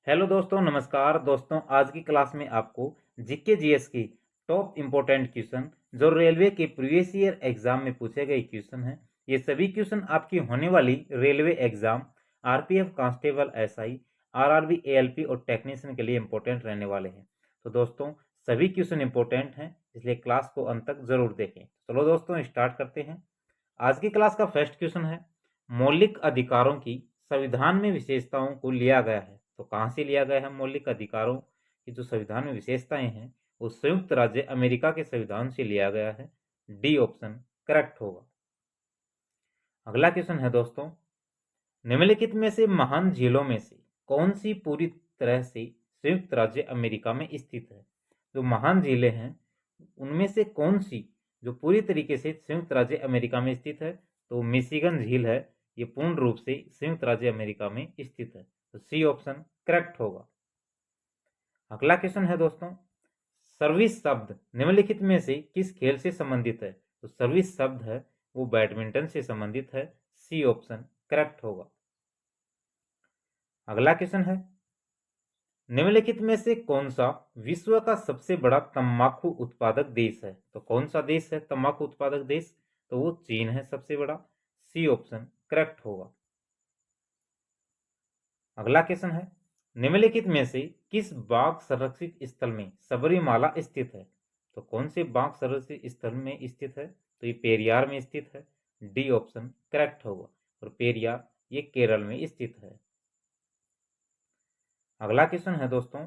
Hello दोस्तों, नमस्कार दोस्तों। आज की क्लास में आपको जीके जीएस की टॉप इम्पोर्टेंट क्वेश्चन जो रेलवे के प्रीवियस ईयर एग्जाम में पूछे गए क्वेश्चन हैं, ये सभी क्वेश्चन आपकी होने वाली railway exam RPF constable SI RRB ALP और टेक्नीशियन के लिए इम्पोर्टेंट रहने वाले हैं। तो दोस्तों, सभी क्वेश्चन इंपॉर्टेंट हैं, इसलिए क्लास को अंत तक जरूर देखें। चलो दोस्तों, स्टार्ट करते हैं। आज की क्लास का फर्स्ट क्वेश्चन है, मौलिक अधिकारों की संविधान में विशेषताओं को लिया गया है। तो कहाँ से लिया गया है? मौलिक अधिकारों की जो संविधान में विशेषताएं हैं वो संयुक्त राज्य अमेरिका के संविधान से लिया गया है। डी ऑप्शन करेक्ट होगा। अगला क्वेश्चन है दोस्तों, निम्नलिखित में से महान झीलों में से कौन सी पूरी तरह से संयुक्त राज्य अमेरिका में स्थित है? जो महान झीलें हैं उनमें से कौन सी जो पूरी तरीके से संयुक्त राज्य अमेरिका में स्थित है? तो मिशिगन झील है, ये पूर्ण रूप से संयुक्त राज्य अमेरिका में स्थित है। तो सी ऑप्शन करेक्ट होगा। अगला क्वेश्चन है दोस्तों, सर्विस शब्द निम्नलिखित में से किस खेल से संबंधित है? तो सर्विस शब्द है वो बैडमिंटन से संबंधित है। सी ऑप्शन करेक्ट होगा। अगला क्वेश्चन है, निम्नलिखित में से कौन सा विश्व का सबसे बड़ा तंबाकू उत्पादक देश है? तो कौन सा देश है तंबाकू उत्पादक देश? तो वो चीन है सबसे बड़ा। सी ऑप्शन करेक्ट होगा। अगला क्वेश्चन है, निम्नलिखित में से किस बाघ संरक्षित स्थल में सबरीमाला स्थित है? तो कौन से बाघ संरक्षित स्थल में स्थित है? तो ये पेरियार में स्थित है। डी ऑप्शन करेक्ट होगा। और पेरियार ये केरल में स्थित है। अगला क्वेश्चन है दोस्तों,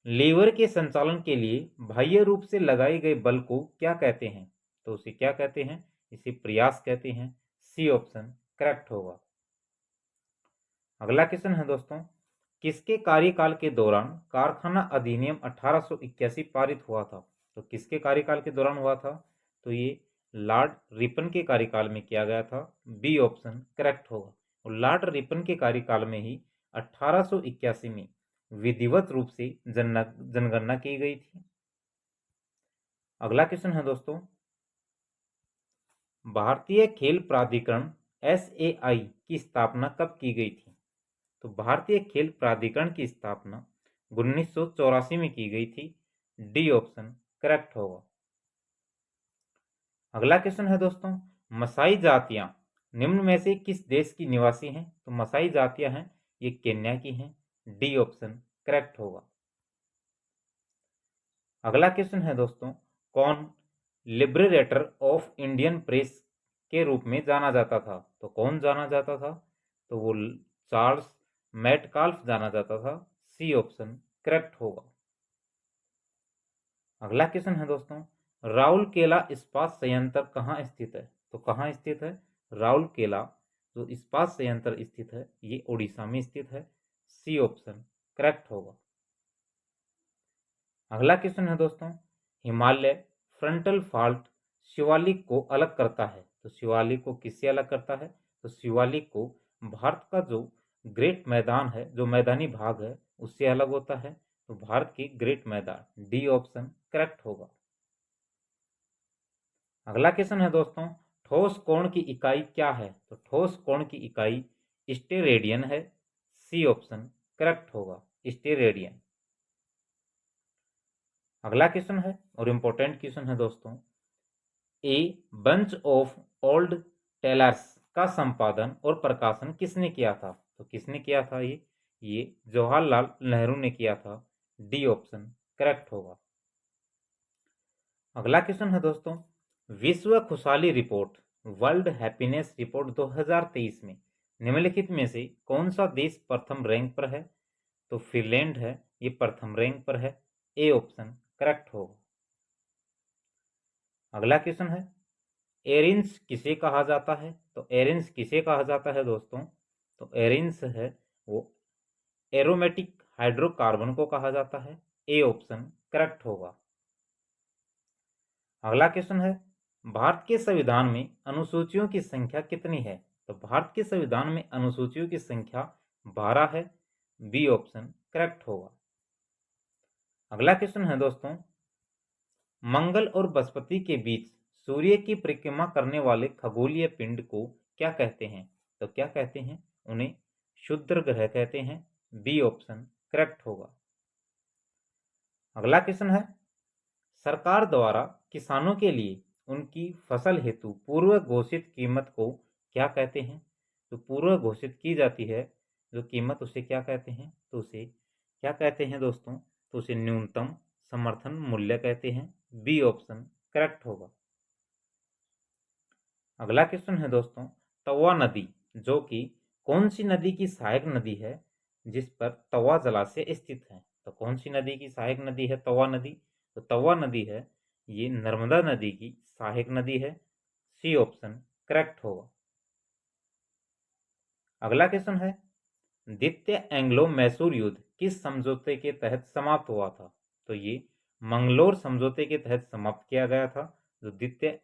लीवर के संचालन के लिए बाह्य रूप से लगाए गए बल को क्या कहते हैं? तो उसे क्या कहते हैं? इसे प्रयास कहते हैं। सी ऑप्शन करेक्ट होगा। अगला क्वेश्चन है दोस्तों, किसके कार्यकाल के दौरान कारखाना अधिनियम 1881 पारित हुआ था? तो किसके कार्यकाल के दौरान हुआ था? तो ये लॉर्ड रिपन के कार्यकाल में किया गया था। बी ऑप्शन करेक्ट होगा। और लॉर्ड रिपन के कार्यकाल में ही 1881 में विधिवत रूप से जनगणना की गई थी। अगला क्वेश्चन है दोस्तों, भारतीय खेल प्राधिकरण एसएआई की स्थापना कब की गई थी? तो भारतीय खेल प्राधिकरण की स्थापना 1984 में की गई थी। डी ऑप्शन करेक्ट होगा। अगला क्वेश्चन है दोस्तों, मसाई जातियां निम्न में से किस देश की निवासी हैं? तो मसाई जातियां हैं ये केन्या की हैं। डी ऑप्शन करेक्ट होगा। अगला क्वेश्चन है दोस्तों, कौन लिबरेटर ऑफ इंडियन प्रेस के रूप में जाना जाता था? तो कौन जाना जाता था? तो वो चार्ल्स मेटकाल्फ जाना जाता था। सी ऑप्शन करेक्ट होगा। अगला क्वेश्चन है दोस्तों, राउरकेला इस्पात संयंत्र कहाँ स्थित है? तो कहाँ स्थित है? राउरकेला जो इस्पात संयंत्र स्थित है ये ओडिशा में स्थित है। सी ऑप्शन करेक्ट होगा। अगला क्वेश्चन है दोस्तों, हिमालय फ्रंटल फॉल्ट शिवालिक को अलग करता है। तो शिवालिक को किससे अलग करता है? तो शिवालिक को भारत का जो ग्रेट मैदान है, जो मैदानी भाग है, उससे अलग होता है। तो भारत की ग्रेट मैदान। डी ऑप्शन करेक्ट होगा। अगला क्वेश्चन है दोस्तों, ठोस कोण की इकाई क्या है? तो ठोस कोण की इकाई स्टेरेडियन है। सी ऑप्शन करेक्ट होगा, स्टेरेडियन। अगला क्वेश्चन है और इंपॉर्टेंट क्वेश्चन है दोस्तों, a bunch of old letters का संपादन और प्रकाशन किसने किया था? तो किसने किया था? ये जवाहरलाल नेहरू ने किया था। डी ऑप्शन करेक्ट होगा। अगला क्वेश्चन है दोस्तों, विश्व खुशहाली रिपोर्ट वर्ल्ड हैप्पीनेस रिपोर्ट 2023 में निम्नलिखित में से कौन सा देश प्रथम रैंक पर है? तो फिनलैंड है, ये प्रथम रैंक पर है। ए ऑप्शन करेक्ट होगा। अगला क्वेश्चन है, एरिन्स किसे कहा जाता है? तो एरिन्स किसे कहा जाता है दोस्तों? तो एरिन्स है वो एरोमेटिक हाइड्रोकार्बन को कहा जाता है। ए ऑप्शन करेक्ट होगा। अगला क्वेश्चन है, भारत के संविधान में अनुसूचियों की संख्या कितनी है? तो भारत के संविधान में अनुसूचियों की संख्या 12 है। बी ऑप्शन करेक्ट होगा। अगला क्वेश्चन है दोस्तों, मंगल और बृहस्पति के बीच सूर्य की परिक्रमा करने वाले खगोलीय पिंड को क्या कहते हैं? तो क्या कहते हैं? उन्हें क्षुद्र ग्रह कहते हैं। बी ऑप्शन करेक्ट होगा। अगला क्वेश्चन है, सरकार द्वारा किसानों के लिए उनकी फसल हेतु पूर्व घोषित कीमत को क्या कहते हैं? तो पूर्व घोषित की जाती है जो कीमत, उसे क्या कहते हैं? तो उसे क्या कहते हैं दोस्तों? तो उसे न्यूनतम समर्थन मूल्य कहते हैं। बी ऑप्शन करेक्ट होगा। अगला क्वेश्चन है दोस्तों, तवा नदी जो कि कौन सी नदी की सहायक नदी है जिस पर तवा जलाशय स्थित है? तो कौन सी नदी की सहायक नदी है तवा नदी? तो तवा नदी है ये नर्मदा नदी की सहायक नदी है। सी ऑप्शन करेक्ट होगा। अगला क्वेश्चन है, द्वितीय एंग्लो मैसूर युद्ध किस समझौते के तहत समाप्त हुआ था? तो ये मंगलोर समझौते के तहत समाप्त किया गया था। जो द्वितीय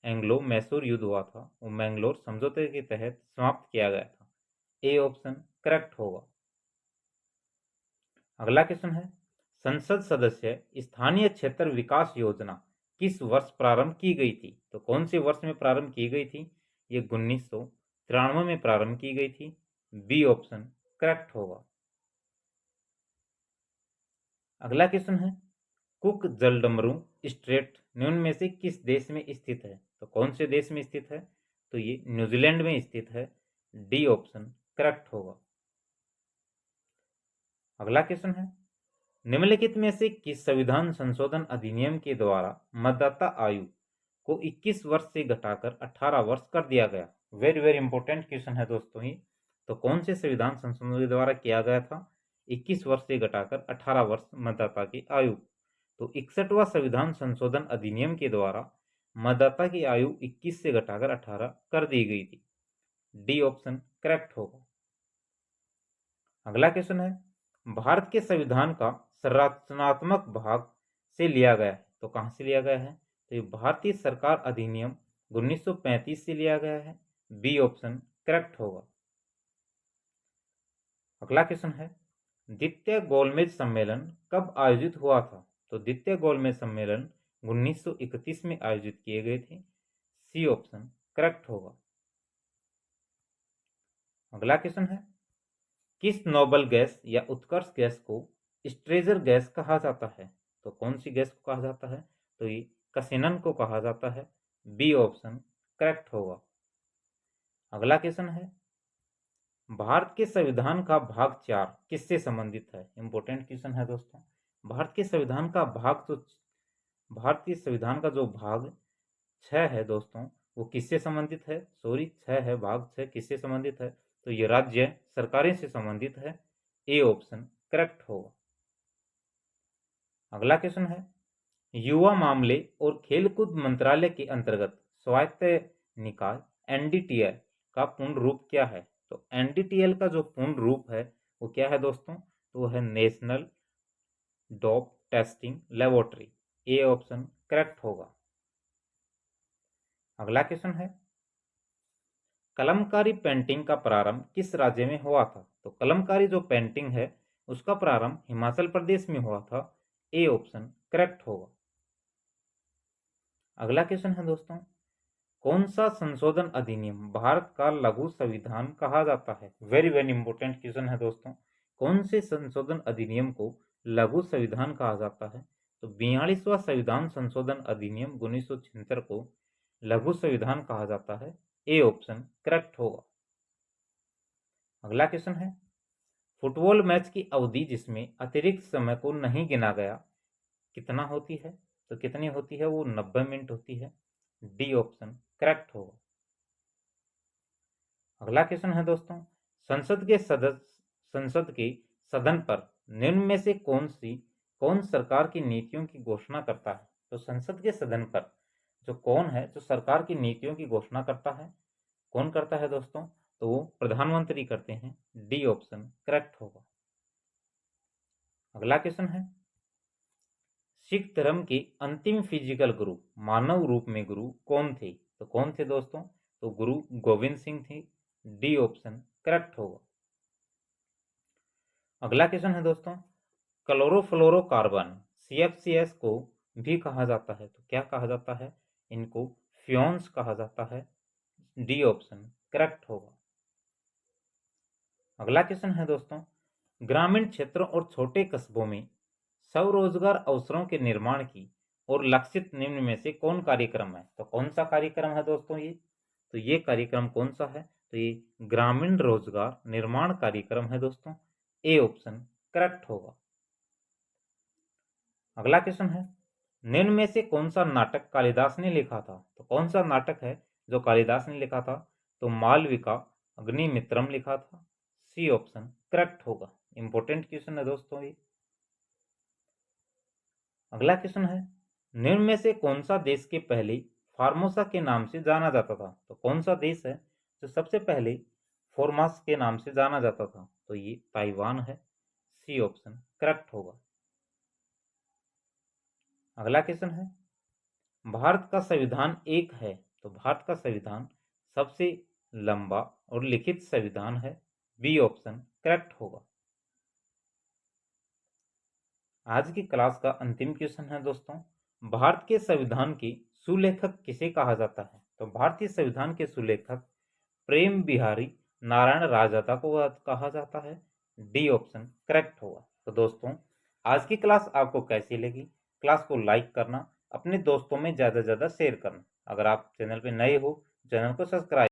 एंग्लो मैसूर युद्ध हुआ था वो मैंगलोर समझौते के तहत समाप्त किया गया था। ए ऑप्शन करेक्ट होगा। अगला क्वेश्चन है, संसद सदस्य स्थानीय क्षेत्र विकास योजना किस वर्ष प्रारंभ की गई थी? तो कौन से वर्ष में प्रारंभ की गई थी? ये 1993 में प्रारंभ की गई थी। बी ऑप्शन करेक्ट होगा। अगला क्वेश्चन है, कुक जलडमरू स्ट्रेट निम्न में से किस देश में स्थित है? तो कौन से देश में स्थित है? तो ये न्यूजीलैंड में स्थित है। डी ऑप्शन करेक्ट होगा। अगला क्वेश्चन है, निम्नलिखित में से किस संविधान संशोधन अधिनियम के द्वारा मतदाता आयु को 21 वर्ष से घटाकर 18 वर्ष कर दिया गया? वेरी वेरी इंपॉर्टेंट क्वेश्चन है दोस्तों ये। तो कौन से संविधान संशोधन के द्वारा किया गया था 21 वर्ष से घटाकर 18 वर्ष मतदाता की आयु? तो 61वां संविधान संशोधन अधिनियम के द्वारा मतदाता की आयु 21 से घटाकर 18 कर दी गई थी। डी ऑप्शन करेक्ट होगा। अगला क्वेश्चन है, भारत के संविधान का संरचनात्मक भाग से लिया गया है। तो कहां से लिया गया है? तो ये भारतीय सरकार अधिनियम 1935 से लिया गया है। बी ऑप्शन करेक्ट होगा। अगला क्वेश्चन है, द्वितीय गोलमेज सम्मेलन कब आयोजित हुआ था? तो द्वितीय गोलमेज सम्मेलन 1931 में आयोजित किए गए थे। सी ऑप्शन करेक्ट होगा। अगला क्वेश्चन है, किस नोबल गैस या उत्कर्ष गैस को स्ट्रेजर गैस कहा जाता है? तो कौन सी गैस को कहा जाता है? तो ये कसेनन को कहा जाता है। बी ऑप्शन करेक्ट होगा। अगला क्वेश्चन है, भारत के संविधान का भाग 4 किससे संबंधित है? इंपॉर्टेंट क्वेश्चन है दोस्तों। भारत के संविधान का भाग तो भारतीय संविधान का जो भाग 6 है दोस्तों वो किससे संबंधित है? सॉरी 6 है, भाग 6 किससे संबंधित है? तो ये राज्य सरकारें से संबंधित है। ए ऑप्शन करेक्ट होगा। अगला क्वेश्चन है, युवा मामले और खेलकूद मंत्रालय के अंतर्गत स्वायत्त निकाय एनडीटीएल का पूर्ण रूप क्या है? तो एनडीटीएल का जो पूर्ण रूप है वो क्या है दोस्तों? तो वो है national dope testing laboratory. A option correct होगा। अगला क्वेश्चन है, कलमकारी पेंटिंग का प्रारंभ किस राज्य में हुआ था? तो कलमकारी जो पेंटिंग है उसका प्रारंभ हिमाचल प्रदेश में हुआ था। ए ऑप्शन करेक्ट होगा। अगला क्वेश्चन है दोस्तों, कौन सा संशोधन अधिनियम भारत का लघु संविधान कहा जाता है? वेरी वेरी इंपॉर्टेंट क्वेश्चन है दोस्तों। कौन से संशोधन अधिनियम को लघु संविधान कहा जाता है? तो 42वां संविधान संशोधन अधिनियम 1976 को लघु संविधान कहा जाता है। ए ऑप्शन करेक्ट होगा। अगला क्वेश्चन है, फुटबॉल मैच की अवधि जिसमें अतिरिक्त समय को नहीं गिना गया कितना होती है? तो कितनी होती है? वो 90 मिनट होती है। डी ऑप्शन करेक्ट होगा। अगला क्वेश्चन है दोस्तों, संसद के सदन पर निम्न में से कौन सरकार की नीतियों की घोषणा करता है? तो संसद के सदन पर जो कौन है जो सरकार की नीतियों की घोषणा करता है, कौन करता है दोस्तों? तो वो प्रधानमंत्री करते हैं। डी ऑप्शन करेक्ट होगा। अगला क्वेश्चन है, सिख धर्म के अंतिम फिजिकल गुरु मानव रूप में गुरु कौन थे? तो कौन थे दोस्तों? तो गुरु गोविंद सिंह थे। डी ऑप्शन करेक्ट होगा। अगला क्वेश्चन है दोस्तों, क्लोरोफ्लोरोकार्बन CFCS को भी कहा जाता है तो क्या कहा जाता है? इनको फ्योन्स कहा जाता है। डी ऑप्शन करेक्ट होगा। अगला क्वेश्चन है दोस्तों, ग्रामीण क्षेत्रों और छोटे कस्बों में स्वरोजगार अवसरों के निर्माण की और लक्षित निम्न में से कौन कार्यक्रम है? तो कौन सा कार्यक्रम है दोस्तों ये? तो ये कार्यक्रम कौन सा है? तो ये ग्रामीण रोजगार निर्माण कार्यक्रम है दोस्तों। ए ऑप्शन करेक्ट होगा। अगला क्वेश्चन है, निम्न में से कौन सा नाटक कालिदास ने लिखा था? तो कौन सा नाटक है जो कालिदास ने लिखा था? तो मालविका अग्निमित्रम लिखा था। सी ऑप्शन करेक्ट होगा। इंपॉर्टेंट क्वेश्चन है दोस्तों ये। अगला क्वेश्चन है, निम्न में से कौन सा देश के पहले फार्मोसा के नाम से जाना जाता था? तो कौन सा देश है जो सबसे पहले फॉर्मास के नाम से जाना जाता था? तो ये ताइवान है। सी ऑप्शन करेक्ट होगा। अगला क्वेश्चन है, भारत का संविधान एक है, तो भारत का संविधान सबसे लंबा और लिखित संविधान है। बी ऑप्शन करेक्ट होगा। आज की क्लास का अंतिम क्वेश्चन है दोस्तों, भारत के संविधान के सुलेखक किसे कहा जाता है? तो भारतीय संविधान के सुलेखक प्रेम बिहारी नारायण राजदाता को कहा जाता है। डी ऑप्शन करेक्ट होगा। तो दोस्तों, आज की क्लास आपको कैसी लगी? क्लास को लाइक करना, अपने दोस्तों में ज़्यादा से ज़्यादा शेयर करना। अगर आप चैनल पे नए हो, चैनल को सब्सक्राइब